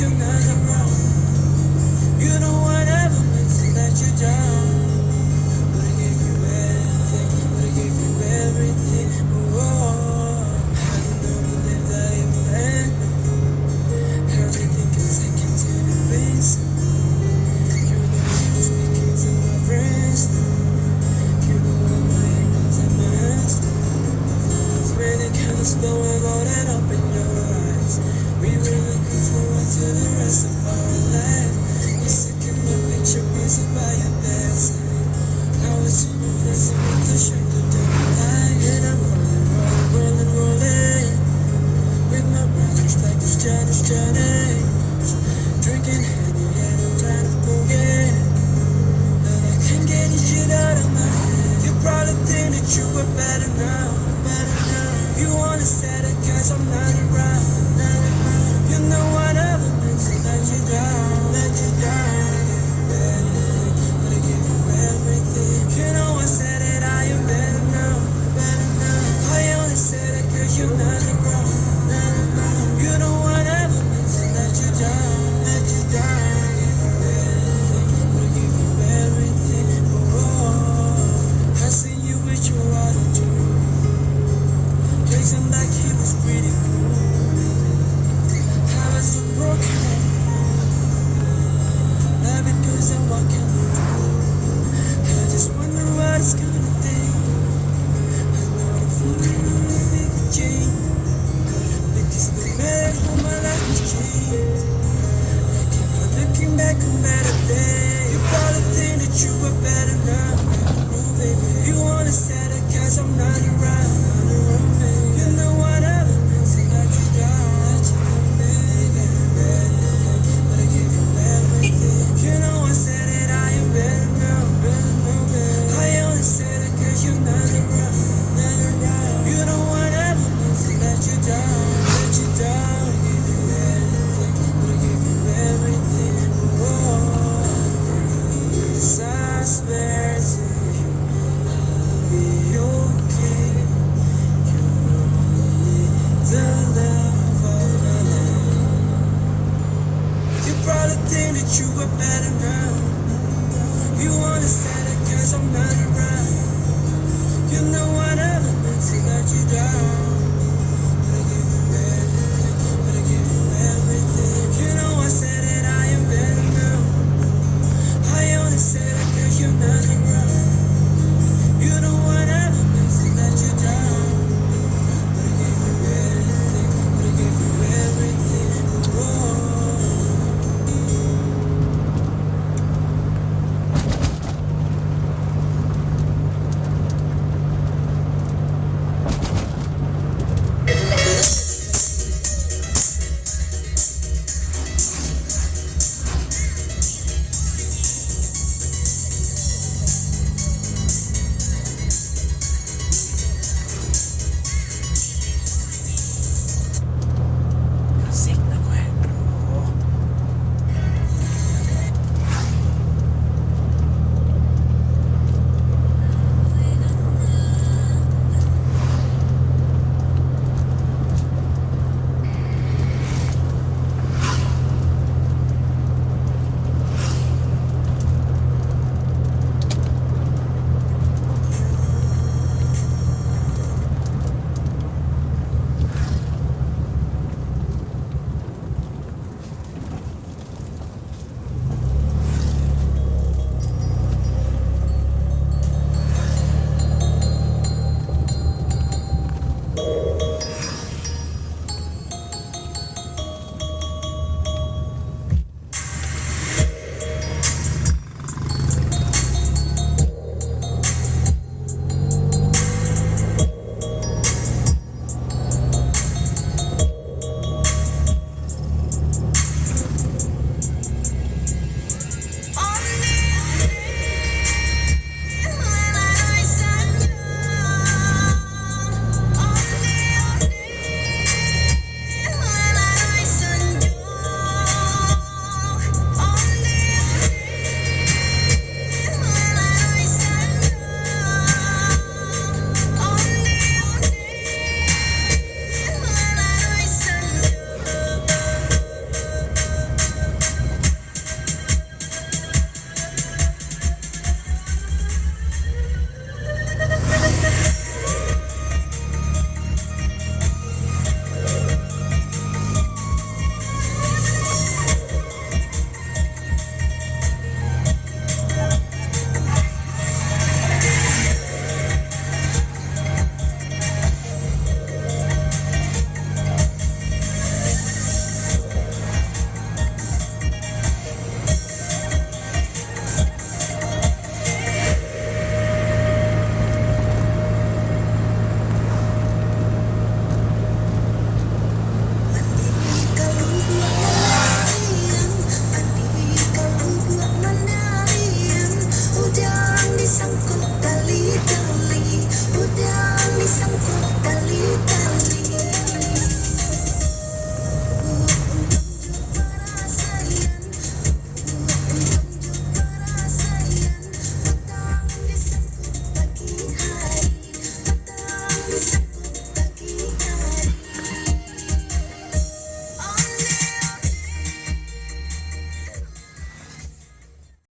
you're not around. You know whatever makes me let you down. But I gave you everything, but I gave you everything. Oh, how you never live that it will end. Everything can take you to the base. You know I'm speaking to my friends. You know all my angles and my hands. It's really kinda slow and all that up in your eyes. We really could forward to the rest of our life. You're sick in my picture, busy by your bedside. Now it's in your present with the strength of the light. And I'm rolling with my brothers like it's Johnny. Drinking Henny and I'm trying to forget, but I can't get this shit out of my head. You probably think that you were better now. You wanna say that 'cause I'm not around. You know whatever makes me let you down. But I give you everything. You know I said that I am better now. I only say that 'cause you're not around. You know whatever makes me let you down. But I give you everything. Oh, I seen you with your other two. Jason like he was pretty cool. I was so broken. Not because I'm walking through. I just wonder what it's gonna take. I know I'm fooling on a big chain. Because no matter how my life has changed, I keep on looking back on better days. You probably think that you were better now. No, baby. You wanna say that 'cause I'm not around. You know whatever makes me let you down. But I give you everything. You know I said that I am better now. I only say that 'cause you're not around. You know whatever makes me let you down. I give you everything, but I give you everything. Oh, 'cause I swear to you, I'll be okay. The love of my life. You probably think that you were better.